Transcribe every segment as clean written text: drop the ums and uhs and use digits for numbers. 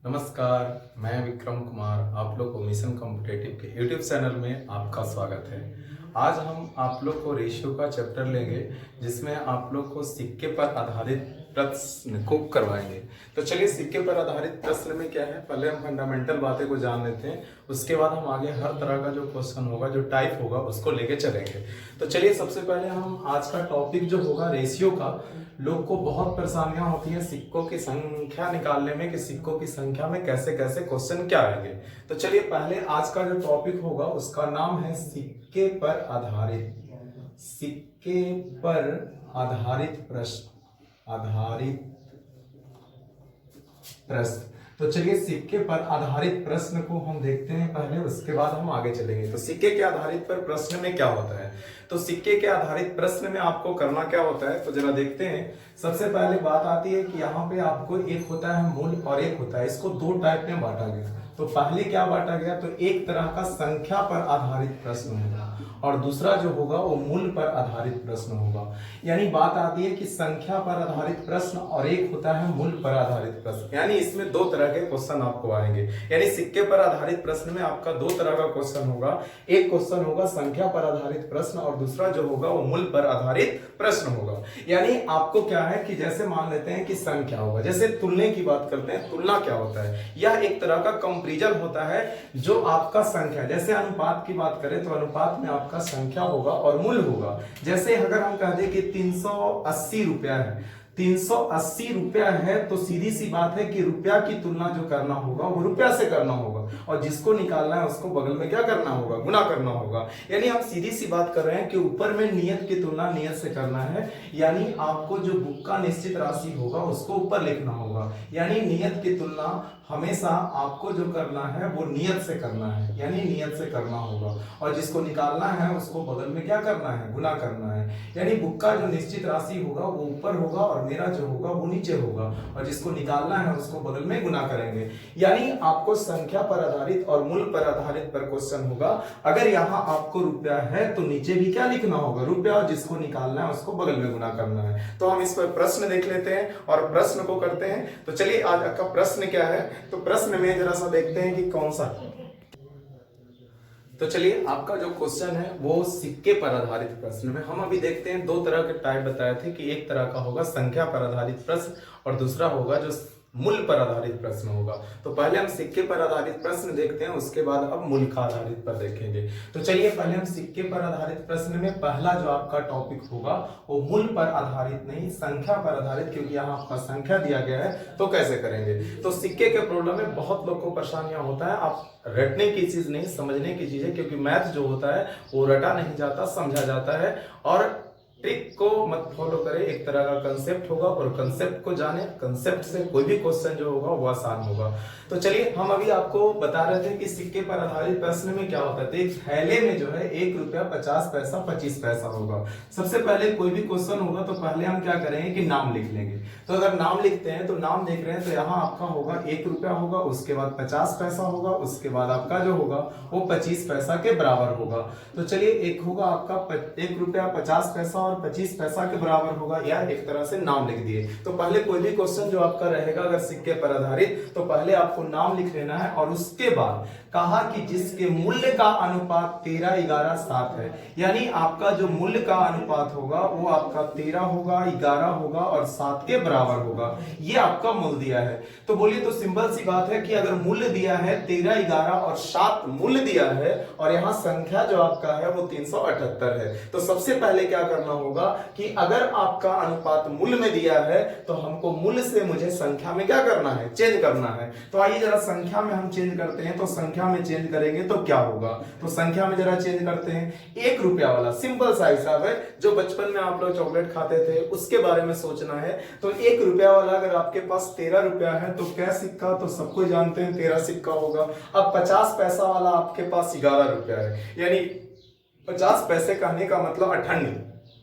नमस्कार, मैं विक्रम कुमार। आप लोग को मिशन कॉम्पिटेटिव के यूट्यूब चैनल में आपका स्वागत है। आज हम आप लोग को रेशियो का चैप्टर लेंगे, जिसमें आप लोग को सिक्के पर आधारित प्रश्न को करवाएंगे। तो चलिए, सिक्के पर आधारित प्रश्न में क्या है, पहले हम फंडामेंटल बातें को जान लेते हैं। उसके बाद हम आगे हर तरह का जो क्वेश्चन होगा, जो टाइप होगा, उसको लेके चलेंगे। तो चलिए, सबसे पहले हम आज का टॉपिक जो होगा रेशियो का। लोग को बहुत परेशानियां होती हैं सिक्कों की संख्या निकालने में, कि सिक्कों की संख्या में कैसे कैसे क्वेश्चन क्या आएंगे। तो चलिए, पहले आज का जो टॉपिक होगा उसका नाम है सिक्के पर आधारित, सिक्के पर आधारित प्रश्न, आधारित प्रश्न। तो चलिए, सिक्के पर आधारित प्रश्न को हम देखते हैं पहले, उसके बाद हम आगे चलेंगे। तो सिक्के के आधारित पर प्रश्न में क्या होता है, तो सिक्के के आधारित प्रश्न में आपको करना क्या होता है, तो जरा देखते हैं। सबसे पहले बात आती है कि यहाँ पे आपको एक होता है मूल और एक होता है, इसको दो टाइप में बांटा गया। तो पहले क्या बांटा गया, तो एक तरह का संख्या पर आधारित प्रश्न होगा और दूसरा जो होगा वो मूल पर आधारित प्रश्न होगा। यानी बात आती है कि संख्या पर आधारित प्रश्न और एक होता है मूल पर आधारित प्रश्न। यानी इसमें दो तरह के क्वेश्चन आपको आएंगे। यानी सिक्के पर आधारित प्रश्न में आपका दो तरह का क्वेश्चन होगा। एक क्वेश्चन होगा संख्या पर आधारित प्रश्न और दूसरा जो होगा वो मूल पर आधारित प्रश्न होगा। यानी आपको क्या है कि जैसे मान लेते हैं कि संख्या होगा, जैसे तुलने की बात करते हैं। तुलना क्या होता है, यह एक तरह का कंपैरिजन होता है जो आपका संख्या, जैसे अनुपात की बात करें तो अनुपात में आपका संख्या होगा और मूल होगा। जैसे अगर हम कह दें कि 380 रुपया है, 380 रुपया है, तो सीधी सी बात है कि रुपया की तुलना जो करना होगा वो रुपया से करना होगा और जिसको निकालना है उसको बगल में क्या करना होगा, गुना करना होगा। यानी हम सीधी सी बात कर रहे हैं कि ऊपर में नियत की तुलना नियत से करना है। यानी आपको जो बुक का निश्चित राशि होगा उसको ऊपर लिखना होगा। यानी नियत की तुलना हमेशा आपको जो करना है वो नियत से करना है, यानी नियत से करना होगा और जिसको निकालना है उसको बगल में क्या करना है, गुना करना है। यानी बुक का जो निश्चित राशि होगा वो ऊपर होगा और मेरा जो होगा वो नीचे होगा और जिसको निकालना है उसको बगल में गुना करेंगे। यानी आपको संख्या पर आधारित और मूल पर आधारित पर क्वेश्चन होगा। अगर यहाँ आपको रुपया है तो नीचे भी क्या लिखना होगा, रुपया, और जिसको निकालना है उसको बगल में गुना करना है। तो हम इस पर प्रश्न देख लेते हैं और प्रश्न को करते हैं। तो चलिए, आज आपका प्रश्न क्या है, तो प्रश्न में जरा सा देखते हैं कि कौन सा। तो चलिए, आपका जो क्वेश्चन है वो सिक्के पर आधारित प्रश्न में। हम अभी देखते हैं दो तरह के टाइप बताए थे कि एक तरह का होगा संख्या पर आधारित प्रश्न और दूसरा होगा जो मूल पर आधारित प्रश्न होगा। तो पहले हम सिक्के पर आधारित प्रश्न देखते हैं, उसके बाद अब मूल का आधारित पर देखेंगे। तो चलिए, पहले हम सिक्के पर आधारित प्रश्न में पहला जो आपका टॉपिक होगा वो मूल पर आधारित नहीं, संख्या पर आधारित, क्योंकि यहाँ आपका संख्या दिया गया है। तो कैसे करेंगे, तो सिक्के के प्रॉब्लम में बहुत लोग को परेशानियां होता है। आप रटने की चीज नहीं, समझने की चीज है, क्योंकि मैथ जो होता है वो रटा नहीं जाता, समझा जाता है। और ट्रिक को मत फॉलो करें, एक तरह का कंसेप्ट होगा और कंसेप्ट को जाने, कंसेप्ट से कोई भी क्वेश्चन जो होगा वो आसान होगा। तो चलिए, हम अभी आपको बता रहे थे कि सिक्के पर आधारित प्रश्न में क्या होता है। तो एक थैले में जो है 1 रुपया 50 पैसा 25 पैसा होगा। सबसे पहले कोई भी क्वेश्चन होगा तो पहले हम क्या करेंगे कि नाम लिख लेंगे। तो अगर नाम लिखते हैं तो नाम देख रहे हैं तो यहाँ आपका होगा 1 रुपया होगा, उसके बाद 50 पैसा होगा, उसके बाद आपका जो होगा वो 25 पैसा के बराबर होगा। तो चलिए, एक होगा आपका 1 रुपया 50 पैसा और 25 पैसा के बराबर होगा, या एक तरह से नाम लिख दिए। तो पहले कोई भी क्वेश्चन जो आपका रहेगा अगर सिक्के पर आधारित, तो पहले आपको नाम लिख लेना है और उसके बाद कहा कि जिसके मूल्य का अनुपात 13, 11, 7 है। यानी आपका जो मूल्य का अनुपात होगा वो आपका 13 होगा, 11 होगा और 7 के बराबर होगा। ये आपका मूल्य दिया है। तो बोलिए, तो सिंपल सी बात है कि अगर मूल्य दिया है 13, 11 और 7 मूल्य दिया है और यहाँ संख्या जो आपका है वो 378 है, तो सबसे पहले क्या करना होगा कि अगर आपका अनुपात मूल्य में दिया है तो हमको मूल्य से मुझे संख्या में क्या करना है, चेंज करना है। तो आइए जरा संख्या में हम चेंज करते हैं। तो संख्या में चेंज करेंगे तो क्या होगा, तो संख्या में जरा चेंज करते हैं। 1 रुपया वाला सिंपल सा हिसाब है, जो बचपन में आप लोग चॉकलेट खाते थे उसके बारे में सोचना है। तो 1 रुपया वाला अगर आपके पास 13 रुपया है तो क्या सिक्का, तो सबको जानते हैं 13 सिक्का होगा। अब 50 पैसा वाला आपके पास 11 रुपया है, यानी 50 पैसे कहने का मतलब अठन्नी।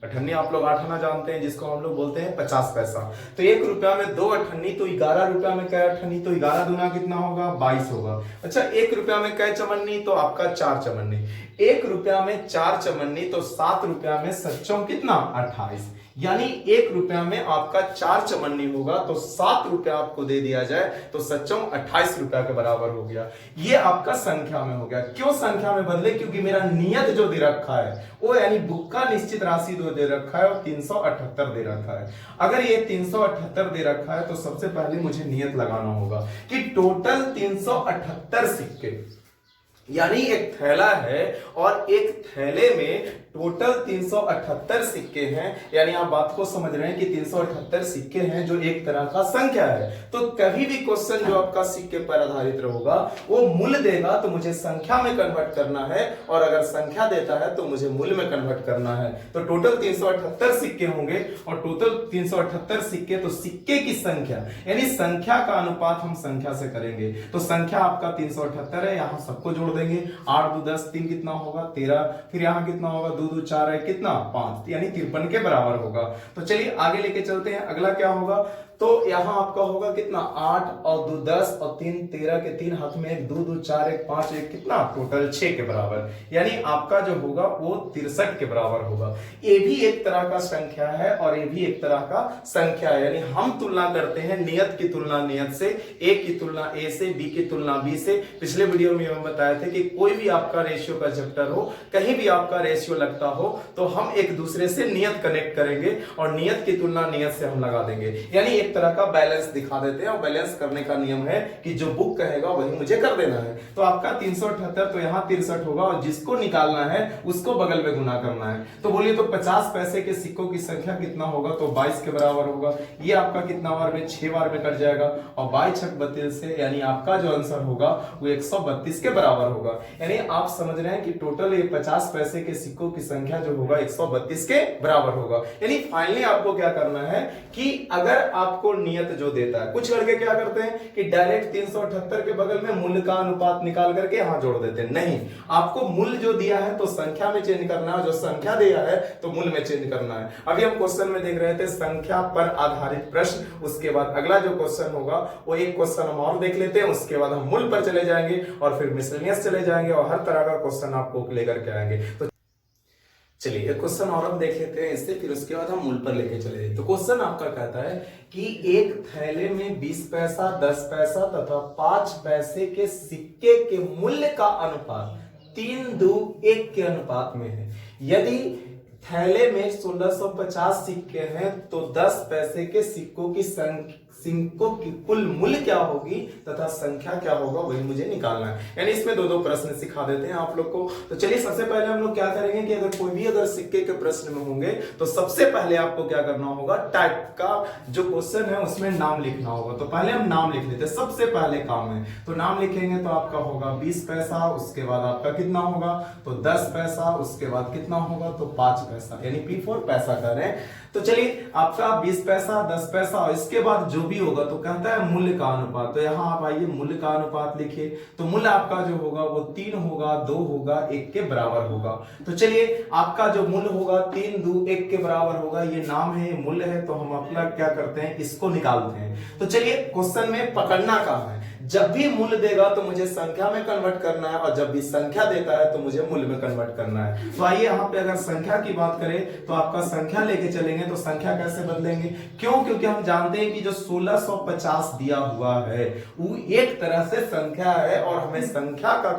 अठन्नी आप लोग 8 आना जानते हैं, जिसको हम लोग बोलते हैं 50 पैसा। तो 1 रुपया में 2 अठन्नी, तो 11 रुपया में कै अठन्नी, तो 11 दूना कितना होगा, 22 होगा। अच्छा, 1 रुपया में कै चमन्नी, तो आपका 4 चमन्नी। 1 रुपया में 4 चमन्नी, तो 7 रुपया में 7 कितना, 28। यानी 1 रुपया में आपका 4 चवन्नी होगा तो 7 रुपया आपको दे दिया जाए तो सच्चों 28 रुपया के बराबर हो गया। ये आपका संख्या में हो गया। क्यों संख्या में बदले? क्योंकि मेरा नियत जो दे रखा है वो यानी बुक का निश्चित राशि जो दे रखा है वो 378 दे रखा है। अगर ये 378 दे रखा है तो सबसे पहले मुझे नियत लगाना होगा कि टोटल 378 सिक्के, यानी एक थैला है और एक थैले में टोटल 378 सिक्के हैं। यानी आप बात को समझ रहे हैं कि 378 सिक्के हैं जो एक तरह का संख्या है। तो कभी भी क्वेश्चन जो आपका सिक्के पर आधारित होगा वो मूल्य देगा तो मुझे संख्या में कन्वर्ट करना है, और अगर संख्या देता है तो मुझे मूल्य में कन्वर्ट करना है। तो टोटल 378 सिक्के होंगे और टोटल 378 सिक्के, तो सिक्के की संख्या यानी संख्या का अनुपात हम संख्या से करेंगे। तो संख्या आपका 378 है, यहां सबको जोड़ देंगे। 8 2 10 3 कितना होगा 13, फिर यहां कितना होगा 2 2 4 है कितना 5, यानी 53 के बराबर होगा। तो चलिए आगे लेके चलते हैं। अगला क्या होगा? तो यहां आपका होगा कितना 8 और 2 10 और 3 13 के 3 हाथ में 1 2 2 4 1 5 1 कितना टोटल 6 के बराबर, यानी आपका जो होगा वो 63 के बराबर होगा। ये भी एक तरह का संख्या है और ये भी एक तरह का संख्या है। यानी हम तुलना करते हैं नियत की तुलना नियत से, ए की तुलना ए से, बी की तुलना बी से। पिछले वीडियो में हम बताए थे कि कोई भी आपका रेशियो का चैप्टर हो, कहीं भी आपका रेशियो लगता हो तो हम एक दूसरे से नियत कनेक्ट करेंगे और नियत की तुलना नियत से हम लगा देंगे, यानी एक तरह का बैलेंस दिखा देते हैं। और बैलेंस करने का नियम है कि जो बुक कहेगा वही मुझे कर देना है। तो आपका 378 तो यहाँ 63 होगा और जिसको निकालना है उसको बगल में गुना करना है। तो बोलिए तो 50 पैसे के सिक्कों की संख्या कितना होगा? तो 22 के बराबर होगा। ये आपका कितना बार में 6 बार में कट जाएगा और 22 6 32 से, यानी आपका जो आंसर होगा वो 132 के बराबर होगा। यानी आप समझ रहे हैं कि टोटल ये 50 पैसे के सिक्कों की संख्या जो होगा 132 के बराबर होगा। यानी फाइनली आपको क्या करना है कि अगर आपको नियत जो देता है, कुछ लड़के क्या करते हैं कि डायरेक्ट 378 के बगल में मूल्य का अनुपात निकाल करके यहां जोड़ देते हैं। नहीं, आपको मूल्य जो दिया है तो संख्या में चेंज करना है, जो संख्या दिया है तो मूल्य में चेंज करना है। अभी हम क्वेश्चन में देख रहे थे संख्या पर आधारित प्रश्न। उसके बाद अगला जो क्वेश्चन होगा वो एक क्वेश्चन हम और देख लेते हैं, उसके बाद हम मूल्य पर चले जाएंगे और फिर मिसलेनियस चले जाएंगे और हर तरह का क्वेश्चन आपको लेकर के आएंगे। तो चलिए एक क्वेश्चन और हम देख लेते हैं इससे, फिर उसके बाद हम मूल पर लेके चले। तो क्वेश्चन आपका कहता है कि एक थैले में 20 पैसा 10 पैसा तथा 5 पैसे के सिक्के के मूल्य का अनुपात 3 2 1 के अनुपात में है। यदि थैले में 1650 सिक्के हैं तो 10 पैसे के सिक्कों की कुल मूल्य क्या होगी तथा संख्या क्या होगा वही मुझे निकालना है। यानी इसमें दो प्रश्न सिखा देते हैं आप लोग को। तो चलिए सबसे पहले हम लोग क्या करेंगे कि अगर कोई भी सिक्के के प्रश्न में होंगे तो सबसे पहले आपको क्या करना होगा, टाइप का जो क्वेश्चन है उसमें नाम लिखना होगा। तो पहले हम नाम लिख लेते हैं, सबसे पहले काम है। तो नाम लिखेंगे तो आपका होगा 20 पैसा, उसके बाद आपका कितना होगा तो 10 पैसा, उसके बाद कितना होगा तो 5 पैसा, यानी P4 पैसा कर रहे हैं। तो चलिए आपका 20 पैसा 10 पैसा और इसके बाद जो भी होगा तो कहता है मूल्य का अनुपात। तो यहां आप आइए मूल्य का अनुपात लिखिए। तो मूल्य आपका जो होगा वो 3 होगा 2 होगा 1 के बराबर होगा। तो चलिए आपका जो मूल्य होगा 3 2 1 के बराबर होगा। ये नाम है, ये मूल्य है, तो हम अपना क्या करते हैं इसको निकालते हैं। तो चलिए क्वेश्चन में पकड़ना कहां है, जब भी मूल्य देगा तो मुझे संख्या में कन्वर्ट करना है और जब भी संख्या देता है तो मुझे मूल्य में कन्वर्ट करना है। तो आइए यहाँ पे अगर संख्या की बात करें तो आपका संख्या लेके चलेंगे तो संख्या कैसे बदलेंगे? क्यों? क्योंकि हम जानते हैं कि जो 1650 दिया हुआ है वो एक तरह से संख्या है और हमें संख्या का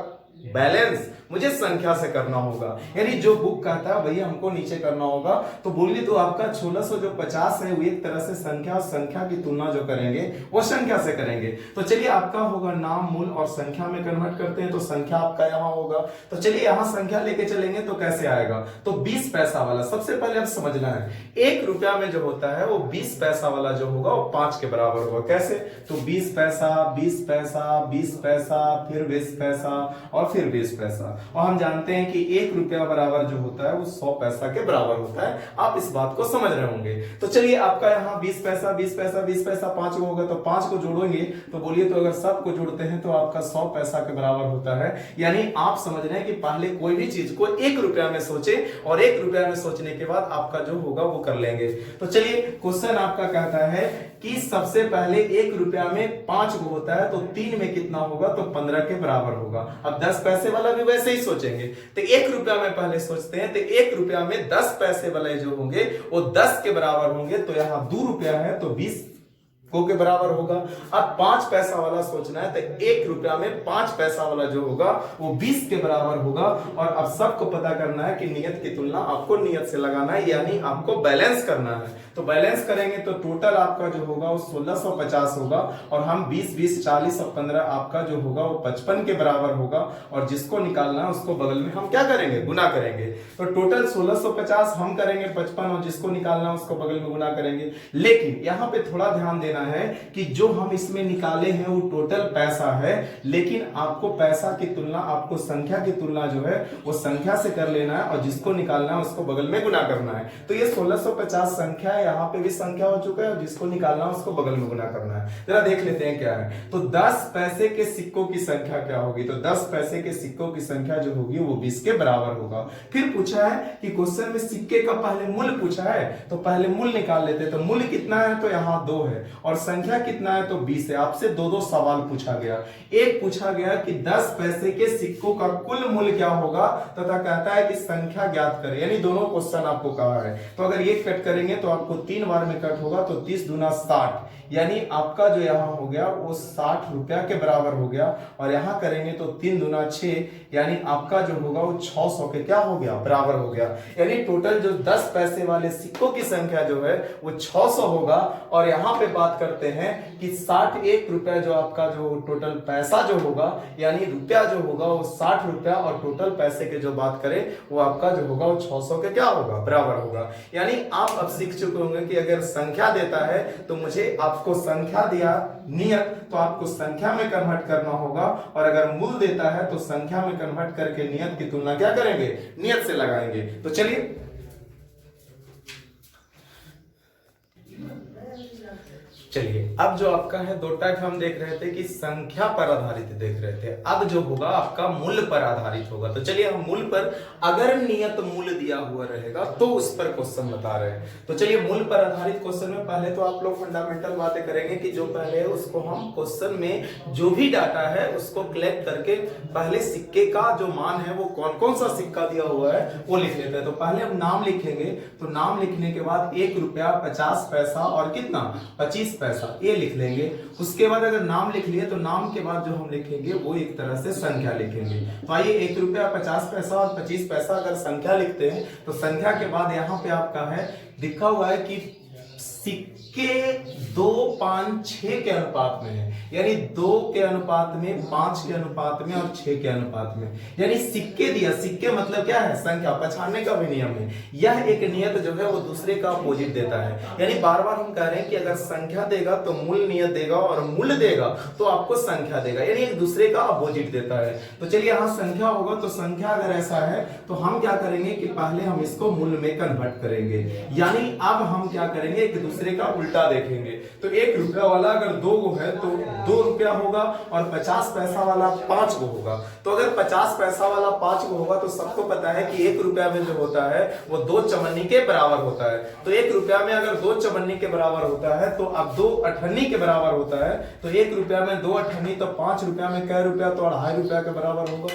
बैलेंस मुझे संख्या से करना होगा। यानी जो बुक कहता है वही हमको नीचे करना होगा। तो बोलिए तो आपका 1650 है वो एक तरह से संख्या और संख्या की तुलना जो करेंगे वो संख्या से करेंगे। तो चलिए आपका होगा नाम मूल और संख्या में कन्वर्ट करते हैं तो संख्या आपका यहाँ होगा। तो चलिए यहाँ संख्या लेके चलेंगे तो कैसे आएगा? तो 20 पैसा वाला सबसे पहले आप समझना है, 1 रुपया में जो होता है वो 20 पैसा वाला जो होगा वो 5 के बराबर होगा। कैसे? तो 20 पैसा 20 पैसा 20 पैसा फिर 20 पैसा और फिर 20 पैसा। और हम जानते हैं कि 1 रुपया बराबर जो होता है वो 100 पैसा के बराबर होता है। आप इस बात को समझ रहे होंगे। तो चलिए आपका यहाँ 20 पैसा 20 पैसा 20 पैसा 5 को होगा तो 5 को जोड़ेंगे तो बोलिए तो अगर सबको जोड़ते हैं तो आपका 100 पैसा के बराबर होता है। यानी आप समझ रहे हैं कि पहले कोई भी चीज को 1 रुपया में सोचे और 1 रुपया में सोचने के बाद आपका जो होगा वो कर लेंगे। तो चलिए क्वेश्चन आपका कहता है कि सबसे पहले 1 रुपया में 5 को होता है तो 3 में कितना होगा तो 15 के बराबर होगा। अब 10 10 पैसे वाला भी वैसे ही सोचेंगे। तो 1 रुपया में पहले सोचते हैं, तो 1 रुपया में 10 पैसे वाले जो होंगे वो 10 के बराबर होंगे, तो यहाँ 2 रुपया है तो 20 को के बराबर होगा। अब 5 पैसा वाला सोचना है, तो 1 रुपया में 5 पैसा वाला जो होगा वो 20 के बराबर होगा। और अब सबको पता करना है कि नियत की तुलना आपको नियत से लगाना है, यानी आपको बैलेंस करना है। तो बैलेंस करेंगे तो टोटल आपका जो होगा वो 1650 होगा, और हम 20 20 40 और 15 आपका जो होगा वो 55 के बराबर होगा। और जिसको निकालना है उसको बगल में हम क्या करेंगे, गुना करेंगे। तो टोटल 1650 हम करेंगे 55, और जिसको निकालना है उसको बगल में गुना करेंगे। लेकिन यहाँ पे थोड़ा ध्यान देना है कि जो हम इसमें निकाले हैं वो टोटल पैसा है, लेकिन आपको पैसा की तुलना, आपको संख्या की तुलना जो है वो संख्या से कर लेना है, और जिसको निकालना है उसको बगल में गुना करना है। तो ये 1650 संख्या है, यहाँ पे भी संख्या हो चुका है, और जिसको निकालना है उसको बगल में गुना करना है। जरा देख लेते हैं क्या है। तो 10 पैसे के सिक्कों की संख्या क्या होगी, तो 10 पैसे के सिक्कों की संख्या जो होगी वो 20 के बराबर होगा। फिर पूछा है कि क्वेश्चन में सिक्के का पहले मूल्य पूछा है, तो पहले मूल्य निकाल लेते हैं। तो मूल्य कितना है, तो यहाँ 2 है, और संख्या कितना है, तो 20 है। आपसे दो सवाल पूछा गया। एक पूछा गया कि 10 पैसे के सिक्कों का कुल मूल्य क्या होगा, तथा कहता है कि संख्या ज्ञात करें, यानी दोनों क्वेश्चन आपको कहा है। तो अगर ये कट करेंगे तो आपको 3 बार में कट होगा, तो 30 दूना 60, यानी आपका जो यहाँ हो गया वो 60 रुपया के बराबर हो गया। और यहाँ करेंगे तो 3 दूना 6, यानी आपका जो होगा वो 600 के क्या हो गया, बराबर हो गया। यानी टोटल जो 10 पैसे वाले सिक्कों की संख्या जो है वो 600 होगा। और यहाँ पे बात करते हैं कि 61 रुपया जो आपका जो टोटल पैसा जो होगा, यानी रुपया जो होगा वो 60 रुपया, और टोटल पैसे के जो बात करें वो आपका जो होगा वो 600 के क्या होगा, बराबर होगा। यानी आप अब सीख चुके होंगे कि अगर संख्या देता है तो मुझे आपको संख्या दिया नियत, तो आपको संख्या में कन्वर्ट करना होगा, और अगर मूल देता है तो संख्या में कन्वर्ट करके नियत की तुलना क्या करेंगे, नियत से लगाएंगे। तो चलिए अब जो आपका है 2 टाइप हम देख रहे थे कि संख्या पर आधारित देख रहे थे, अब जो होगा आपका मूल्य पर आधारित होगा। तो चलिए हम मूल्य पर, अगर नियत मूल्य दिया हुआ रहेगा तो उस पर क्वेश्चन बता रहे हैं। तो चलिए मूल्य पर आधारित क्वेश्चन में पहले तो आप लोग फंडामेंटल बातें करेंगे कि जो पहले है उसको हम क्वेश्चन में जो भी डाटा है उसको कलेक्ट करके पहले सिक्के का जो मान है वो कौन कौन सा सिक्का दिया हुआ है वो लिख लेते हैं। तो पहले हम नाम लिखेंगे, तो नाम लिखने के बाद 1 रुपया 50 पैसा और कितना 25 पैसा ये लिख लेंगे। उसके बाद अगर नाम लिख लिए तो नाम के बाद जो हम लिखेंगे वो एक तरह से संख्या लिखेंगे। तो आइए 1 रुपया 50 पैसा और 25 पैसा अगर संख्या लिखते हैं तो संख्या के बाद यहाँ पे आपका है लिखा हुआ है कि सिक्के 2, 5, 6 के अनुपात में है, यानी 2 के अनुपात में, 5 के अनुपात में और 6 के अनुपात में। यानी सिक्के दिया, सिक्के मतलब क्या है, संख्या, पछाड़ने का भी नियम है। यह एक नियत जो है वो दूसरे का अपोजिट देता है। यानी बार बार हम कह रहे हैं कि अगर संख्या देगा तो मूल नियत देगा, और मूल देगा तो आपको संख्या देगा, यानी एक दूसरे का अपोजिट देता है। तो चलिए यहाँ संख्या होगा, तो संख्या अगर ऐसा है तो हम क्या करेंगे कि पहले हम इसको मूल में कन्वर्ट करेंगे, यानी अब हम क्या करेंगे, एक दूसरे का उल्टा देखेंगे। तो 1 रुपया वाला अगर 2 गो है तो 2 रुपया होगा, और 50 पैसा वाला 5 गो होगा। तो अगर 50 पैसा वाला 5 गो होगा तो सबको पता है कि 1 रुपया में जो होता है वो 2 चवन्नी के बराबर होता है। तो 1 रुपया में अगर 2 चवन्नी के बराबर होता है तो अब 2 अठन्नी के बराबर होता है। तो 1 रुपया में 2 अठन्नी, तो 5 रुपया में कै रुपया, तो 2.5 रुपया के बराबर होगा।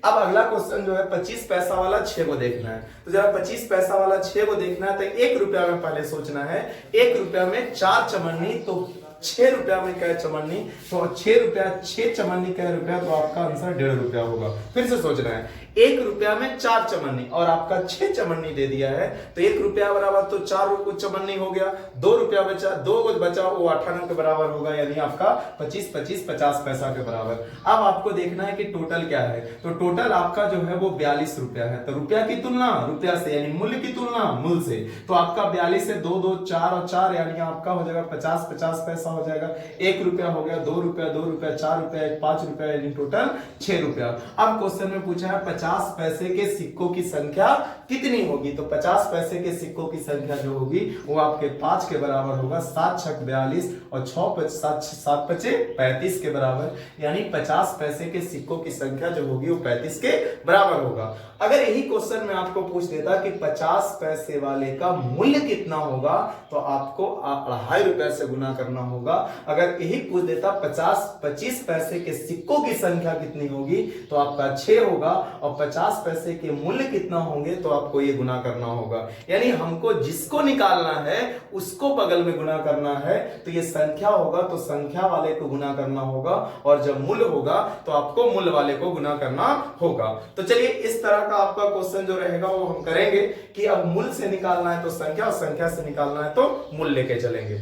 अब अगला क्वेश्चन जो है 25 पैसा वाला 6 को देखना है। तो जरा 25 पैसा वाला 6 को देखना है तो 1 रुपया में पहले सोचना है। 1 रुपया में 4 चवन्नी, तो 6 रुपया में कै चवन्नी, तो 6 रुपया 6 चवन्नी कै रुपया, तो आपका आंसर 1.5 रुपया होगा। फिर से सोचना है 1 रुपया में 4 चवन्नी और आपका 6 चवन्नी दे दिया है, तो 1 रुपया बराबर तो 4 चवन्नी हो गया। 2 रुपया बचा, 2 बचा वो 98 के बराबर होगा, यानी आपका 25 25 50 पैसा के बराबर। अब आपको देखना है कि टोटल क्या है। तो टोटल आपका जो है वो 42 रुपया है। तो रुपया की तुलना रुपया से, यानी मूल्य की तुलना मूल्य से। तो आपका 42 से 2 2 4 और 4, यानी आपका हो जाएगा 50 50 पैसा हो जाएगा। 1 रुपया हो गया, 2 रुपया 2 रुपया 4 रुपया 5 रुपया, यानी टोटल 6 रुपया। अब क्वेश्चन में पूछा है 50 पैसे के सिक्कों की संख्या कितनी होगी। तो 50 पैसे के सिक्कों की संख्या जो होगी वो आपके 5 के बराबर होगा। 7 छक 42 और 7 पचे 35 के बराबर, यानी 50 पैसे के सिक्कों की संख्या जो होगी वो 35 के बराबर होगा। अगर यही क्वेश्चन में आपको पूछ देता कि 50 पैसे वाले का मूल्य कितना होगा, तो आपको 2.5 रुपया से गुना करना होगा। अगर यही पूछ देता 25 पैसे के सिक्कों की संख्या कितनी होगी तो आपका 6 होगा, और 50 पैसे के मूल्य कितना होंगे तो आपको ये गुना करना होगा। यानी हमको जिसको निकालना है उसको बगल में गुना करना है, तो ये संख्या होगा तो संख्या वाले को गुना करना होगा, और जब मूल्य होगा तो आपको मूल्य वाले को गुना करना होगा। तो चलिए इस तरह का आपका क्वेश्चन जो रहेगा वो हम करेंगे कि अब मूल्य से निकालना है तो संख्या, और संख्या से निकालना है तो मूल्य लेके चलेंगे।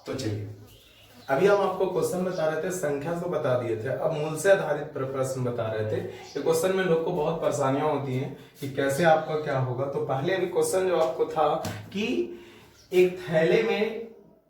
तो चलिए अभी हम आपको क्वेश्चन बता रहे थे, संख्या से बता दिए थे, अब मूल्य से आधारित प्रश्न बता रहे थे। ये क्वेश्चन में लोग को बहुत परेशानियां होती हैं कि कैसे आपका क्या होगा। तो पहले अभी क्वेश्चन जो आपको था कि एक थैले में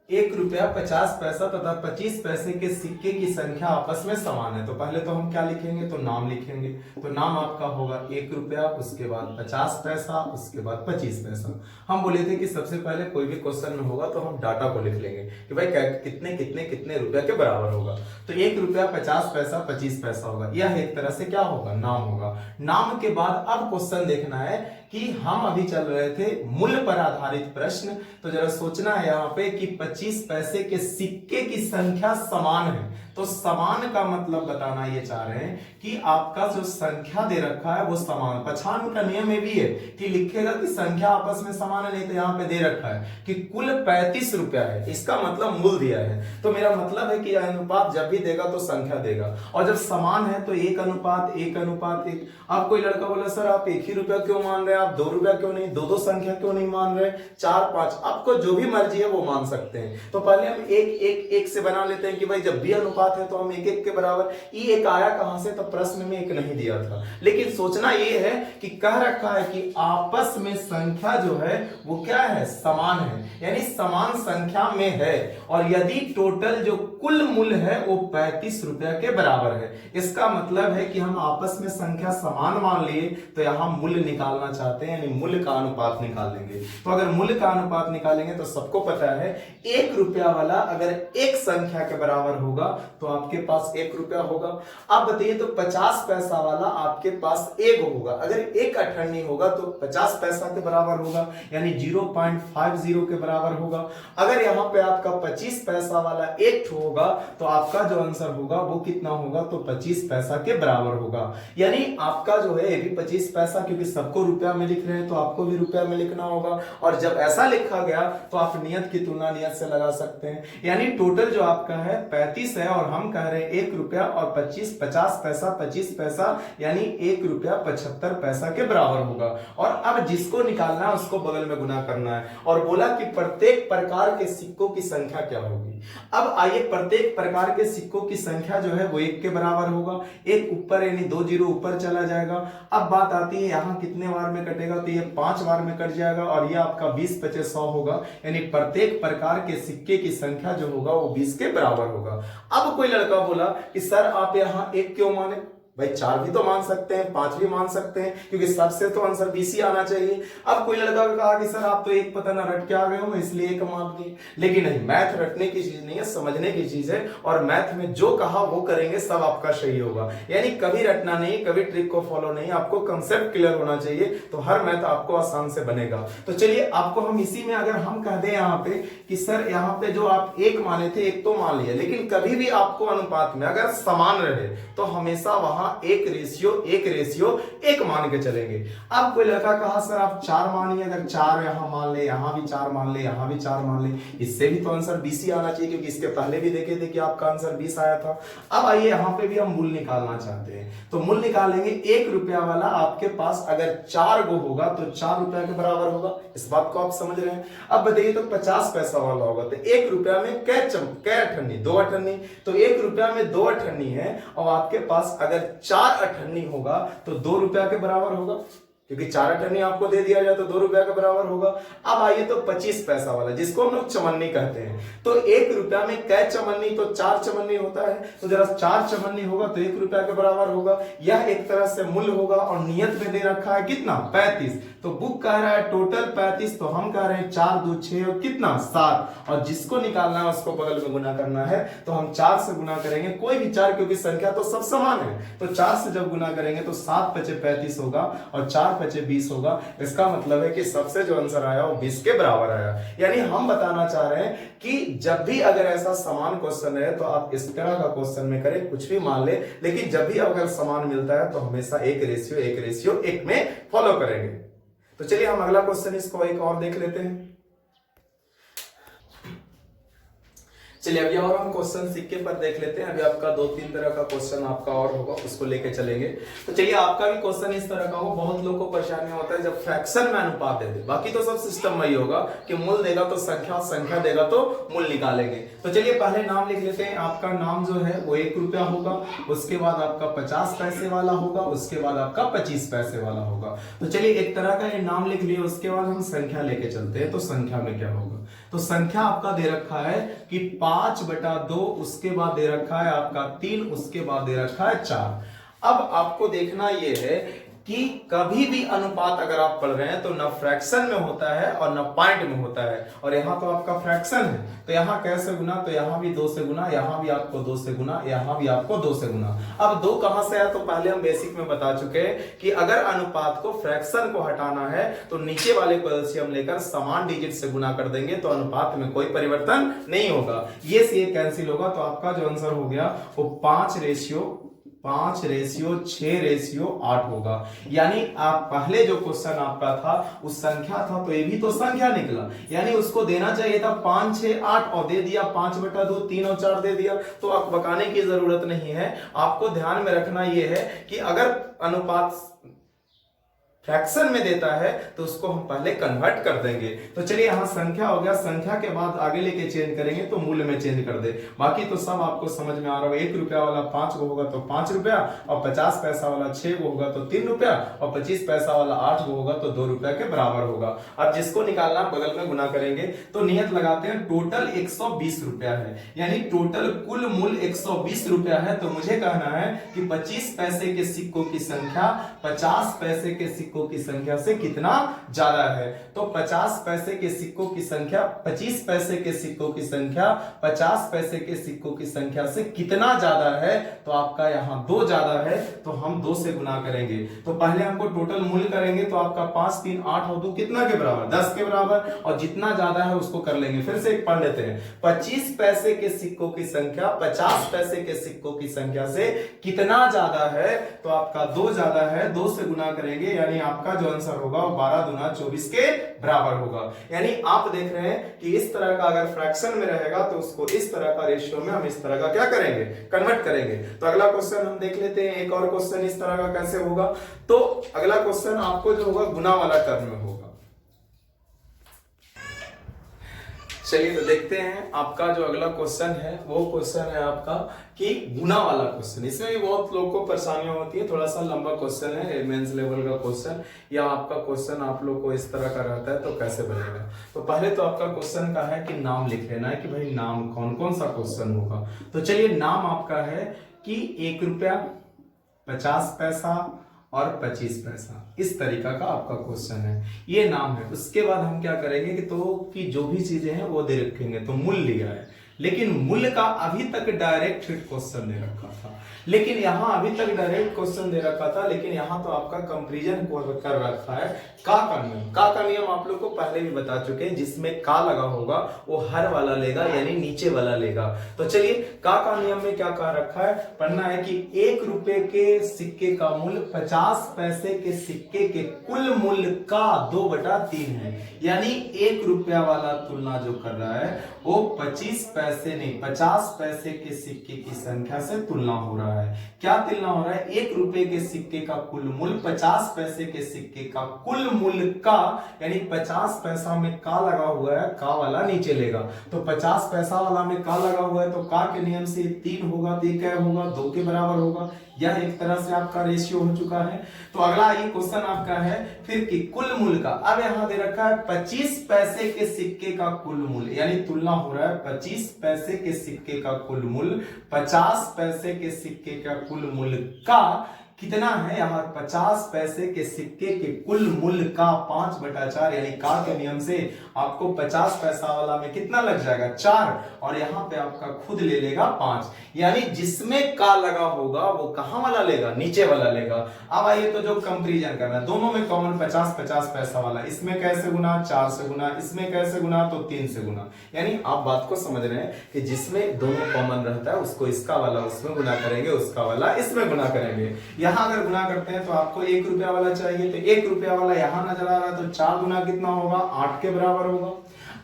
1 रुपया 50 पैसा तथा 25 पैसे के सिक्के की संख्या आपस में समान है। तो पहले तो हम क्या लिखेंगे, तो नाम लिखेंगे। तो नाम आपका होगा 1 रुपया, उसके बाद 50 पैसा, उसके बाद 25 पैसा। हम बोले थे कि सबसे पहले कोई भी क्वेश्चन में होगा तो हम डाटा को लिख लेंगे कि भाई कितने कितने कितने रुपया के बराबर होगा। तो 1 रुपया 50 पैसा 25 पैसा होगा, यह एक तरह से क्या होगा, नाम होगा। नाम के बाद अब क्वेश्चन देखना है कि हम अभी चल रहे थे मूल्य पर आधारित प्रश्न। तो जरा सोचना है यहाँ पे कि 25 पैसे के सिक्के की संख्या समान है। तो समान का मतलब बताना ये चाह रहे हैं कि आपका जो संख्या दे रखा है वो समान। पहचान का नियम ये भी है कि लिखेगा कि संख्या आपस में समान है, नहीं तो यहाँ पे दे रखा है कि कुल 35 रुपया है, इसका मतलब मूल्य दिया है। तो मेरा मतलब है कि अनुपात जब भी देगा तो संख्या देगा, और जब समान है तो 1:1:1। अब कोई लड़का बोला सर आप 1 ही रुपया क्यों मान रहे हैं, आप 2 रुपया क्यों नहीं, दो संख्या क्यों नहीं मान रहे, 4, 5, आपको जो भी मर्जी है वो मान सकते हैं। तो पहले हम 1:1:1 से बना लेते हैं कि भाई जब भी अनुपात है तो हम 1:1 के बराबर। ये एक आया कहां से, तो प्रश्न में 1 नहीं दिया था, लेकिन सोचना ये है कि कह रखा है कि आपस में संख्या जो है वो क्या है, समान है, यानी समान संख्या में है। और यदि टोटल जो कुल मूल्य है वो 35 रुपया के बराबर है, इसका मतलब है कि हम आपस में संख्या समान मान लिए तो यहां मूल्य निकालना चाहते हैं, यानी मूल्य का अनुपात निकाल लेंगे। तो अगर मूल्य का अनुपात निकालेंगे तो सबको पता है 1 रुपया वाला अगर एक संख्या के बराबर होगा तो आपके पास 1 रुपया होगा। आप बताइए तो 50 पैसा वाला आपके पास 1 होगा, अगर 1 अठन्नी होगा तो 50 पैसा के बराबर होगा, यानी 0.50 के बराबर होगा। अगर यहाँ पे आपका 25 पैसा वाला 1 होगा तो आपका जो आंसर होगा वो कितना होगा, तो 25 पैसा के बराबर होगा। यानी आपका जो है ये भी 25 पैसा, क्योंकि सबको रुपया में लिख रहे हैं तो आपको भी रुपया में लिखना होगा। और जब ऐसा लिखा गया तो आप नियत की तुलना नियत से लगा सकते हैं, यानी टोटल जो आपका है 35 है, और हम कह रहे हैं 1 रुपया और 50 पैसा 25 पैसा, यानी 1 रुपया 75 पैसा के बराबर होगा। और अब जिसको निकालना है उसको बगल में गुना करना है, और बोला कि प्रत्येक प्रकार के सिक्कों की संख्या क्या होगी। अब आइए, प्रत्येक प्रकार के सिक्कों की संख्या जो है वो 1 के बराबर होगा। 1 ऊपर यानी 2 जीरो ऊपर चला जाएगा। अब बात आती है यहाँ कितने बार में कटेगा, तो ये 5 बार में कट जाएगा, और ये आपका 20 × 5 100 होगा, यानी प्रत्येक प्रकार के सिक्के की संख्या जो होगा वो 20 के बराबर होगा। अब कोई लड़का बोला कि सर आप यहाँ 1 क्यों माने, भाई 4 भी तो मान सकते हैं, 5 भी मान सकते हैं, क्योंकि सबसे तो आंसर 20 ही आना चाहिए। अब कोई लड़का कहा कि सर आप तो 1 पता ना रट के आ गए हो इसलिए 1 मान दिए, लेकिन नहीं, मैथ रटने की चीज नहीं है, समझने की चीज है। और मैथ में जो कहा वो करेंगे, सब आपका सही होगा, यानी कभी रटना नहीं, कभी ट्रिक को फॉलो नहीं, आपको कंसेप्ट क्लियर होना चाहिए, तो हर मैथ आपको आसान से बनेगा। तो चलिए आपको हम इसी में अगर हम कह दें यहाँ पे कि सर यहाँ पे जो आप 1 माने थे 1 तो मान लिया, लेकिन कभी भी आपको अनुपात में अगर समान रहे तो हमेशा वहां 1:1 मान के चलेंगे। अब कोई लड़का कहा सर आप 4 मानिए, अगर 4 यहां मान ले, यहां भी 4 मान ले, यहां भी 4 मान ले, इससे भी तो आंसर 20 ही आना चाहिए, क्योंकि इसके पहले भी देखे थे कि आपका आंसर 20 आया था। अब आइए यहाँ पे भी हम मूल्य निकालना चाहते हैं, तो मूल्य निकालेंगे। 1 रुपया वाला आपके पास अगर 4 गो होगा तो 4 रुपया के बराबर होगा, इस बात को आप समझ रहे हैं। अब बताइए तो 50 पैसा वाला होगा तो 1 रुपया में कै अठन्नी, 2 अठन्नी, तो 1 रुपया में 2 अठन्नी है, और आपके पास अगर 4 अठन्नी होगा तो 2 रुपया के बराबर होगा, क्योंकि 4 अठन्नी आपको दे दिया जाए तो 2 रुपया के बराबर होगा। अब आइए तो 25 पैसा वाला, जिसको हम लोग चमन्नी कहते हैं, तो 1 रुपया में कै चमन्नी, तो 4 चमन्नी होता है, तो जरा 4 चमन्नी होगा तो 1 रुपया के बराबर होगा। यह एक तरह से मूल्य होगा, और नियत में दे रखा है कितना, 35, तो बुक कह रहा है टोटल 35, तो हम कह रहे हैं 4 2 6 और कितना 7, और जिसको निकालना है उसको बगल में गुना करना है, तो हम 4 से गुना करेंगे, कोई भी 4, क्योंकि संख्या तो सब समान है, तो 4 से जब गुना करेंगे तो 7 × 5 = 35 होगा, और 4 बचे 20 होगा। इसका मतलब है कि सबसे जो आंसर आया वो 20 के बराबर आया। यानी हम बताना चाह रहे हैं कि जब भी अगर ऐसा समान क्वेश्चन है तो आप इस तरह का क्वेश्चन में करें, कुछ भी मान ले, लेकिन जब भी अगर समान मिलता है तो हमेशा 1:1 में फॉलो करेंगे। तो चलिए हम अगला क्वेश्चन इसको एक और देख लेते हैं। चलिए अभी और हम क्वेश्चन सिक्के पर देख लेते हैं। अभी आपका 2-3 तरह का क्वेश्चन आपका और होगा, उसको लेके चलेंगे। तो चलिए आपका भी क्वेश्चन इस तरह का होगा। बहुत लोगों को परेशानी होता है जब फ्रैक्शन में अनुपात दे दे, बाकी तो सब सिस्टम वही होगा कि मूल देगा तो संख्या, संख्या देगा तो मूल निकालेंगे। तो चलिए पहले नाम लिख लेते हैं। आपका नाम जो है वो 1 रुपया होगा, उसके बाद आपका 50 पैसे वाला होगा, उसके बाद आपका 25 पैसे वाला होगा। तो चलिए एक तरह का ये नाम लिख लिए, उसके बाद हम संख्या लेके चलते हैं। तो संख्या में क्या होगा, तो संख्या आपका दे रखा है कि 5/2, उसके बाद दे रखा है आपका 3, उसके बाद दे रखा है 4। अब आपको देखना यह है कि कभी भी अनुपात अगर आप पढ़ रहे हैं तो न फ्रैक्शन में होता है और न पॉइंट में होता है। और यहां तो आपका फ्रैक्शन है, तो यहां कैसे गुना, तो यहां भी 2 से गुना, यहां भी आपको 2 से गुना, यहां भी आपको 2 से गुना। अब 2 कहां से आया, तो पहले हम बेसिक में बता चुके हैं कि अगर अनुपात को, फ्रैक्शन को हटाना है तो नीचे वाले को एलसीएम लेकर समान डिजिट से गुना कर देंगे, तो अनुपात में कोई परिवर्तन नहीं होगा। ये से ये कैंसिल होगा, तो आपका जो आंसर हो गया वो 5:6:8 होगा। यानी आप पहले जो क्वेश्चन आपका था उस संख्या था, तो ये भी तो संख्या निकला, यानी उसको देना चाहिए था 5, 6, 8 और दे दिया 5/2, 3 और 4 दे दिया। तो आप बकाने की जरूरत नहीं है। आपको ध्यान में रखना यह है कि अगर अनुपात फ्रैक्शन में देता है तो उसको हम पहले कन्वर्ट कर देंगे। तो चलिए यहां संख्या हो गया, संख्या के बाद आगे लेके चेंज करेंगे तो मूल्य में चेंज कर दे। बाकी तो सब आपको समझ में आ रहा होगा। 1 रुपया वाला 5 को होगा तो 5 रुपया, और 50 पैसा वाला 6 को होगा तो 3 रुपया, और 25 पैसा वाला 8 को होगा तो 2 रुपया के बराबर होगा। अब जिसको निकालना बगल में गुना करेंगे। तो नियत लगाते हैं, टोटल 120 रुपया है, यानी टोटल कुल मूल्य 120 रुपया है। तो मुझे कहना है कि 25 पैसे के सिक्कों की संख्या 50 पैसे के सिक्कों की संख्या से कितना ज्यादा है। तो 50 पैसे के सिक्कों की संख्या 25 पैसे के सिक्कों की संख्या 50 पैसे के सिक्कों की संख्या से कितना ज्यादा है, तो आपका यहां 2 ज्यादा है, तो हम 2 से गुना करेंगे। तो पहले हमको टोटल मूल्य करेंगे, तो आपका 5, 3, 8 और 2 कितना के बराबर, 10 के बराबर, और जितना ज्यादा है उसको कर लेंगे। फिर से एक पढ़ लेते हैं, 25 पैसे के सिक्कों की संख्या 50 पैसे के सिक्कों की संख्या से कितना ज्यादा है, तो आपका 2 ज्यादा है, 2 से गुना करेंगे, यानी आपका जो आंसर होगा वो 12 दूना 24 के बराबर होगा। यानी आप देख रहे हैं कि इस तरह का अगर फ्रैक्शन में रहेगा तो उसको इस तरह का रेशियो में हम इस तरह का क्या करेंगे, कन्वर्ट करेंगे। तो अगला क्वेश्चन हम देख लेते हैं, एक और क्वेश्चन इस तरह का कैसे होगा। तो अगला क्वेश्चन आपको जो होगा गुना वाला टर्म में होगा। चलिए तो देखते हैं आपका जो अगला क्वेश्चन है वो क्वेश्चन है आपका कि गुना वाला क्वेश्चन। इसमें भी बहुत लोगों को परेशानियां होती है, थोड़ा सा लंबा क्वेश्चन है, मेंस लेवल का क्वेश्चन, या आपका क्वेश्चन आप लोग को इस तरह का रहता है तो कैसे बनेगा। तो पहले तो आपका क्वेश्चन का है कि नाम लिख लेना है कि भाई नाम कौन कौन सा क्वेश्चन होगा। तो चलिए नाम आपका है कि 1 रुपया, 50 पैसा और 25 पैसा, इस तरीका का आपका क्वेश्चन है, ये नाम है। उसके बाद हम क्या करेंगे कि जो भी चीजें हैं वो दे रखेंगे। तो मूल्य लिया है, लेकिन मूल्य का अभी तक डायरेक्ट हिट क्वेश्चन दे रखा था, लेकिन यहां अभी तक डायरेक्ट क्वेश्चन दे रखा था, लेकिन यहां तो आपका कंपैरिजन कर रखा है का नियम। का नियम आप लोग को पहले भी बता चुके हैं, जिसमें का लगा होगा वो हर वाला लेगा, यानी नीचे वाला लेगा। तो चलिए का नियम में क्या कह रखा है, पढ़ना है कि 1 रुपए के सिक्के का मूल्य 50 पैसे के सिक्के के कुल मूल्य का 2/3 है। यानी 1 रुपया वाला तुलना जो कर रहा है वो 25 पैसे नहीं 50 पैसे के सिक्के की संख्या से तुलना हो रहा है। क्या तुलना हो रहा है, 1 रुपए के सिक्के का कुल मूल्य 50 पैसे के सिक्के का कुल मूल्य का, यानी 50 पैसा में का लगा हुआ है, का वाला नीचे लेगा। तो 50 पैसा वाला में का लगा हुआ है, तो का के नियम से 3 होगा, तो क्या होगा, 2 के बराबर होगा। यह एक तरह से आपका रेशियो हो चुका है। तो अगला ये क्वेश्चन आपका है फिर कि कुल मूल्य का, अब यहां दे रखा है 25 पैसे के सिक्के का कुल मूल्य, यानी तुलना हो रहा है 25 पैसे के सिक्के का कुल मूल्य 50 पैसे के सिक्के का कुल मूल्य का कितना है यहाँ 50 पैसे के सिक्के के कुल मूल्य का 5/4 यानी का के नियम से आपको 50 पैसा वाला में कितना लग जाएगा 4 और यहाँ पे आपका खुद ले लेगा 5 यानी जिसमें का लगा होगा वो कहां वाला लेगा नीचे वाला लेगा। अब आइए तो जो कंपैरिजन करना है दोनों में कॉमन 50 पैसा वाला इसमें कैसे गुना 4 से गुना इसमें कैसे गुना तो 3 से गुना यानी आप बात को समझ रहे हैं कि जिसमें दोनों कॉमन रहता है उसको इसका वाला उसमें गुना करेंगे उसका वाला इसमें गुना करेंगे। यहाँ अगर गुना करते हैं तो आपको 1 रुपया वाला चाहिए तो 1 रुपया वाला यहाँ नजर आ रहा है तो 4 गुना कितना होगा 8 के बराबर होगा।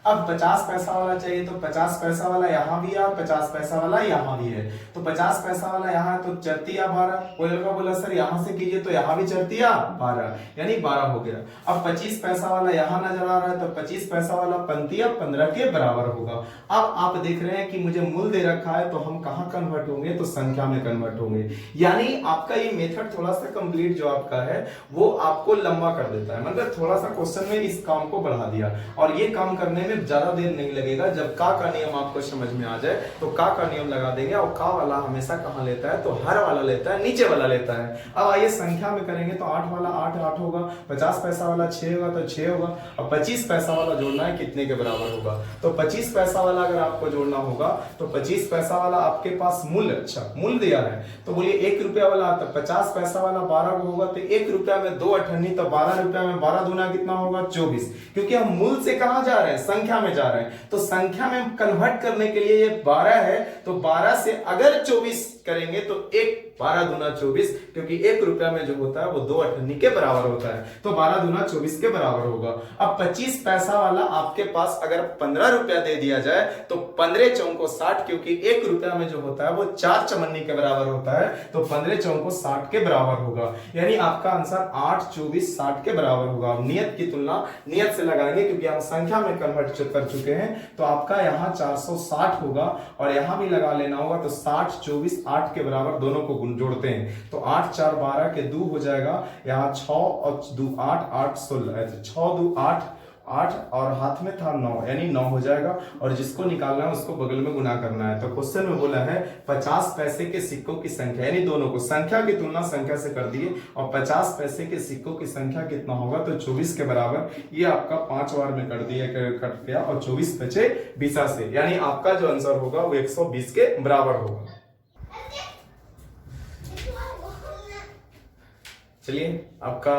अब 50 पैसा वाला चाहिए तो 50 पैसा वाला यहाँ भी है और 50 पैसा वाला यहाँ भी है तो 50 पैसा वाला यहाँ है तो चरतिया 12 कोई लड़का बोला सर यहाँ से कीजिए तो यहाँ भी चरतिया 12 यानी 12 हो गया। अब 25 पैसा वाला यहाँ नजर आ रहा है तो 25 पैसा वाला पंतिया 15 के बराबर होगा। अब आप देख रहे हैं कि मुझे मूल दे रखा है तो हम कहाँ कन्वर्ट होंगे तो संख्या में कन्वर्ट होंगे यानी आपका ये मेथड थोड़ा सा कंप्लीट जो आपका है वो आपको लंबा कर देता है मतलब थोड़ा सा क्वेश्चन में इस काम को बढ़ा दिया और ये काम करने में ज्यादा देर नहीं लगेगा। जब का नियम आपको समझ में आ जाए तो का नियम लगा देंगे और का वाला हमेशा कहां लेता है तो हर वाला लेता है नीचे वाला लेता है। अब आइए संख्या में करेंगे तो 8 वाला 8 होगा 50 पैसा वाला 6 होगा तो 6 होगा। अब 25 पैसा वाला जोड़ना है कितने के बराबर होगा तो 25 पैसा वाला अगर आपको जोड़ना होगा तो 25 पैसा वाला आपके पास मूल्य अच्छा मूल्य दिया है तो बोलिए 1 रुपया वाला तो 50 पैसा वाला 12 होगा तो 1 रुपया में 2 अठन्नी तो 12 रुपया में 12 दूना कितना होगा 24 क्योंकि हम मूल से कहां जा रहे हैं संख्या में जा रहे हैं तो संख्या में कन्वर्ट करने के लिए ये 12 है तो 12 से अगर 24 करेंगे तो 12 दूना 24 क्योंकि 1 रुपया में जो होता है वो 2 अठन्नी के बराबर होता है तो 12 दूना 24 के बराबर होगा। अब 25 पैसा वाला आपके पास अगर 15 रुपया दे दिया जाए तो 15 चौको 60 क्योंकि 1 रुपया में जो होता है वो 4 चमन्नी के बराबर होता है तो 15 चौको 60 के बराबर होगा यानी आपका आंसर 8 24 60 के बराबर होगा। अब नियत की तुलना नियत से लगाएंगे क्योंकि हम संख्या में कन्वर्ट कर चुके हैं तो आपका यहाँ 460 होगा और यहाँ भी लगा लेना होगा तो 60 24 8 के बराबर दोनों को जोड़ते हैं तो 8 4 12 के 2 हो जाएगा यहाँ 6 और 2 8 8 16 6 2 8 8 और हाथ में था 9 यानी 9 हो जाएगा और जिसको निकालना है उसको बगल में गुना करना है। तो क्वेश्चन में बोला है 50 पैसे के सिक्कों की संख्या यानी दोनों को संख्या की तुलना संख्या से कर दिए और 50 पैसे के सिक्कों की संख्या कितना होगा तो 24 के बराबर ये आपका 5 बार में कर दिया कट गया और 24 बचे 20 से यानी आपका जो आंसर होगा वो 120 के बराबर होगा। चलिए आपका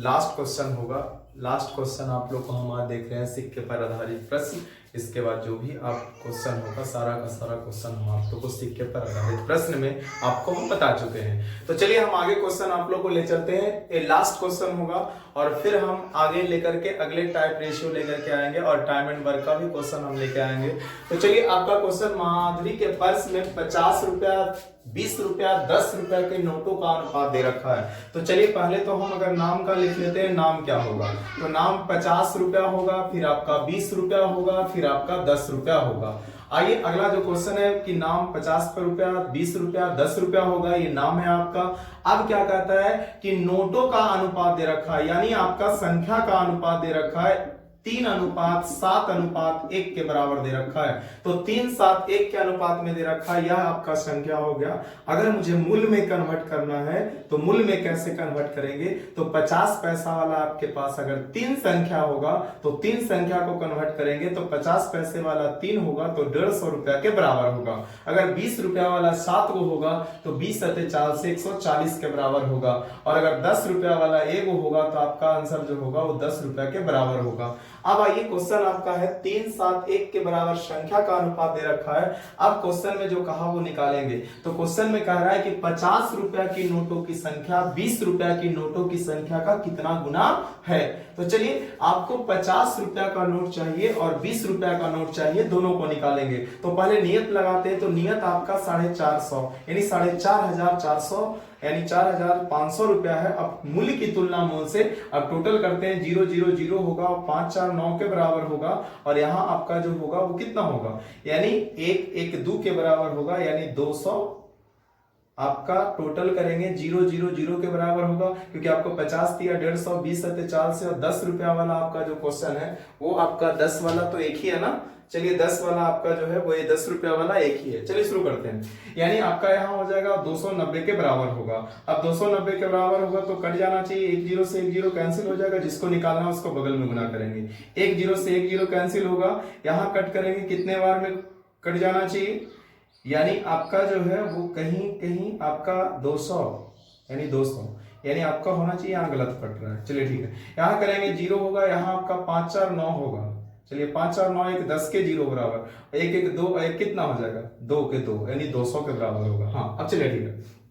लास्ट क्वेश्चन होगा। लास्ट क्वेश्चन आप लोग को हम आज देख रहे हैं सिक्के पर आधारित प्रश्न। इसके बाद जो भी आप क्वेश्चन होगा सारा का सारा क्वेश्चन हम आप लोग को सिक्के पर आधारित प्रश्न में आपको हम बता चुके हैं। तो चलिए हम आगे क्वेश्चन आप लोग को ले चलते हैं। ये लास्ट क्वेश्चन होगा और फिर हम आगे लेकर के अगले टाइप रेशियो लेकर के आएंगे और टाइम एंड वर्क का भी क्वेश्चन हम लेके आएंगे। तो चलिए आपका क्वेश्चन माधुरी के पर्स में 50 रुपया 20 रुपया 10 रुपया के नोटों का अनुपात दे रखा है। तो चलिए पहले तो हम अगर नाम का लिख लेते हैं नाम क्या होगा तो नाम 50 रुपया होगा फिर आपका 20 रुपया होगा फिर आपका 10 रुपया होगा। आइए अगला जो क्वेश्चन है कि नाम 50 रुपया 20 रुपया 10 रुपया होगा ये नाम है आपका। अब क्या कहता है कि नोटों का अनुपात दे रखा है यानी आपका संख्या का अनुपात दे रखा है 3:7:1 के बराबर दे रखा है। तो 3:7:1 के अनुपात में दे रखा है यह आपका संख्या हो गया। अगर मुझे मूल्य में कन्वर्ट करना है तो मूल्य में कैसे कन्वर्ट करेंगे तो 50 पैसा वाला आपके पास अगर 3 संख्या होगा तो 3 संख्या को कन्वर्ट करेंगे तो 50 पैसे वाला 3 होगा तो 150 रुपया के बराबर होगा। अगर 20 रुपया वाला 7 को होगा तो 20 × 4 से 140 के बराबर होगा और अगर 10 रुपया वाला 1 होगा तो आपका आंसर जो होगा वो 10 रुपया के बराबर होगा। अब आइए क्वेश्चन आपका है 3:7:1 के बराबर संख्या का अनुपात दे रखा है। अब क्वेश्चन में जो कहा वो निकालेंगे। तो क्वेश्चन में कह रहा है कि 50 रुपया की नोटों की संख्या 20 रुपया की नोटों की संख्या का कितना गुना है। तो चलिए आपको 50 रुपया का नोट चाहिए और 20 रुपया का नोट चाहिए, दोनों को निकालेंगे। तो पहले नियत लगाते हैं। तो नियत आपका 450 यानी 4,400 यानी 4,500 रुपया है। अब मूल्य की तुलना मूल्य से अब टोटल करते हैं 0 0 0 होगा और 5 4 9 के बराबर होगा और यहाँ आपका जो होगा वो कितना होगा यानी 1 1 2 के बराबर होगा यानी 200। आपका टोटल करेंगे 0 0 0 के बराबर होगा क्योंकि आपको 50 दिया 150 20 × 4 से और 10 रुपया वाला आपका जो क्वेश्चन है वो आपका 10 वाला तो एक ही है ना। चलिए 10 वाला आपका जो है वो ये 10 रुपया वाला एक ही है। चलिए शुरू करते हैं। यानी आपका यहाँ हो जाएगा 290 के बराबर होगा। अब 290 के बराबर होगा तो कट जाना चाहिए, एक जीरो से एक जीरो कैंसिल हो जाएगा, जिसको निकालना है उसको बगल में गुना करेंगे। एक जीरो से एक जीरो कैंसिल होगा, यहाँ कट करेंगे, कितने बार में कट जाना चाहिए, यानी आपका जो है वो कहीं कहीं आपका 200 यानी 200 यानी आपका होना चाहिए, यहाँ गलत कट रहा है। चलिए ठीक है, यहाँ करेंगे जीरो होगा, यहाँ आपका 5 4 9 होगा। चलिए 5 4 9 एक 10 के जीरो बराबर, एक एक दो, एक कितना हो जाएगा 2 के 2 यानी 200 के बराबर होगा। हाँ अब चलिए ठीक है,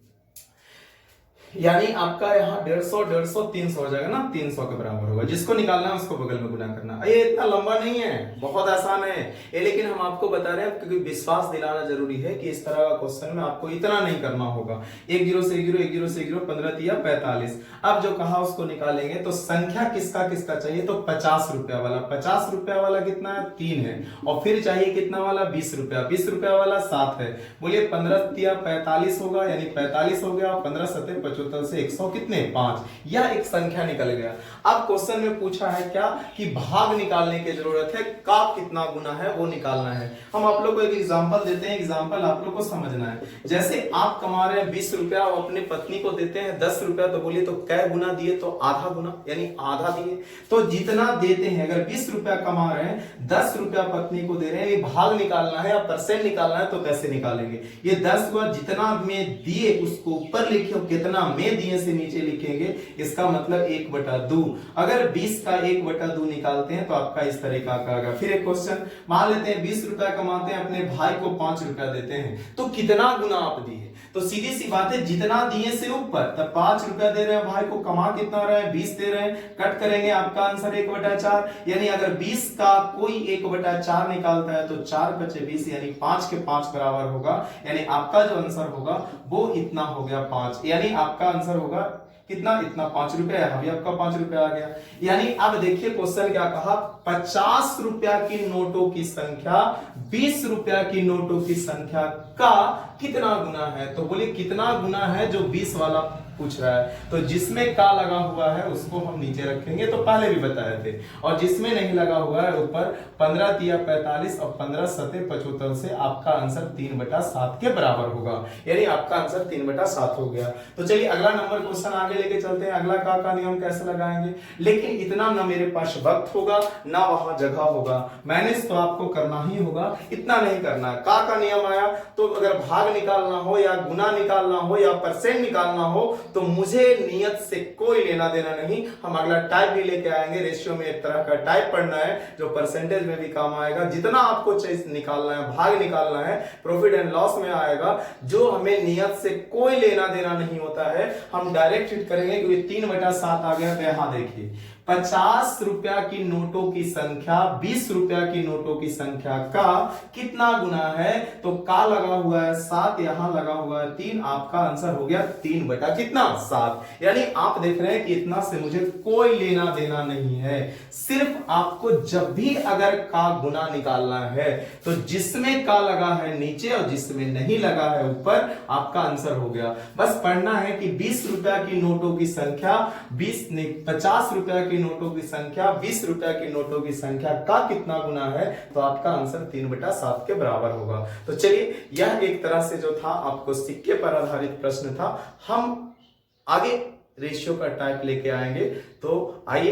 यानी आपका यहाँ 150 150 300 हो जाएगा ना, 300 के बराबर होगा, जिसको निकालना है उसको बगल में गुना करना। ये इतना लंबा नहीं है, बहुत आसान है ये, लेकिन हम आपको बता रहे हैं क्योंकि विश्वास दिलाना जरूरी है कि इस तरह का क्वेश्चन में आपको इतना नहीं करना होगा। एक जीरो से एक जीरो, एक जीरो से एक जीरो, 15 तिया 45। अब जो कहा उसको निकालेंगे तो संख्या किसका किसका चाहिए, तो 50 रुपया वाला। 50 रुपया वाला कितना है, 3 है, और फिर चाहिए कितना वाला, 20 रुपया। 20 रुपया वाला 7 है। बोलिए 15 तिया 45 होगा, यानी 45 हो गया, 15 सत्ते 75 से 100 कितने 5, यह एक संख्या निकल गया। अब क्वेश्चन में पूछा है क्या कि भाग निकालने की जरूरत है, का कितना गुना है वो निकालना है। हम आप लोग को एक एग्जांपल देते हैं, एग्जांपल आप लोग को समझना है। जैसे आप कमा रहे हैं 20 रुपया और अपने पत्नी को देते हैं 10 रुपया, तो बोलिए तो कै गुना दिए, तो आधा गुना यानी आधा दिए। तो जितना देते हैं, अगर 20 रुपया कमा रहे हैं 10 रुपया पत्नी को दे रहे हैं, ये भाग निकालना है या परसेंट निकालना है, तो कैसे निकालेंगे। ये 10 हुआ, जितना में दिए उसको ऊपर लिखे, कितना में दिए से नीचे लिखेंगे, इसका मतलब 1/2। अगर 20 का 1/2 निकालते हैं तो आपका इस तरीका का आएगा। फिर एक क्वेश्चन मान लेते हैं 20 रुपया कमाते हैं, अपने भाई को 5 रुपया देते हैं, तो कितना गुना आप दिए, तो सीधी सी बात है जितना दिए से ऊपर, तब 5 रुपया दे रहे हैं भाई को, कमा कितना रहे हैं 20 दे रहे हैं, कट करेंगे आपका आंसर 1/4। यानी अगर 20 का कोई 1/4 निकालता है तो 4 बचे 20 यानी 5 के 5 बराबर होगा। यानी आपका जो आंसर होगा वो इतना हो गया 5, यानी आपका आंसर होगा कितना, इतना 5 रुपया। अभी आपका 5 रुपया आ गया। यानी अब देखिए क्वेश्चन क्या कहा, 50 रुपया की नोटों की संख्या 20 रुपया की नोटों की संख्या का कितना गुना है। तो बोलिए कितना गुना है जो 20 वाला पूछ रहा है, तो जिसमें का लगा हुआ है उसको हम नीचे रखेंगे, तो पहले भी बताए थे, और जिसमें नहीं लगा हुआ है ऊपर। 15 तिया 45 और 15 सते 75 से आपका आंसर 3/7 के बराबर होगा, यानी आपका आंसर 3/7 हो गया। तो चलिए अगला नंबर क्वेश्चन आगे लेके चलते हैं। अगला का नियम कैसे लगाएंगे, लेकिन इतना ना मेरे पास वक्त होगा ना वहां जगह होगा, मैनेज तो आपको करना ही होगा, इतना नहीं करना। का नियम आया तो अगर भाग निकालना हो या गुना निकालना हो या परसेंट निकालना हो तो मुझे नियत से कोई लेना देना नहीं। हम अगला टाइप भी लेके आएंगे, रेशियो में एक तरह का टाइप पढ़ना है जो परसेंटेज में भी काम आएगा। जितना आपको निकालना है, भाग निकालना है, प्रॉफिट एंड लॉस में आएगा, जो हमें नियत से कोई लेना देना नहीं होता है, हम डायरेक्ट हिट करेंगे। क्योंकि 3/7 आ गया, तो यहां देखिए 50 रुपया की नोटों की संख्या 20 रुपया की नोटों की संख्या का कितना गुना है, तो का लगा हुआ है 7, यहां लगा हुआ है 3, आपका आंसर हो गया 3/7। यानी आप देख रहे हैं कि इतना से मुझे कोई लेना देना नहीं है, सिर्फ आपको जब भी अगर का गुना निकालना है तो जिसमें का लगा है नीचे और जिसमें नहीं लगा है ऊपर, आपका आंसर हो गया। बस पढ़ना है कि 20 रुपया की नोटों की संख्या 50 रुपया की नोटों की संख्या 20 रुपया की नोटों की संख्या का कितना गुना है, तो आपका आंसर 3/7 के बराबर होगा। तो चलिए यह एक तरह से जो था आपको सिक्के पर आधारित प्रश्न था। हम आगे रेशियो का टाइप लेके आएंगे, तो आइए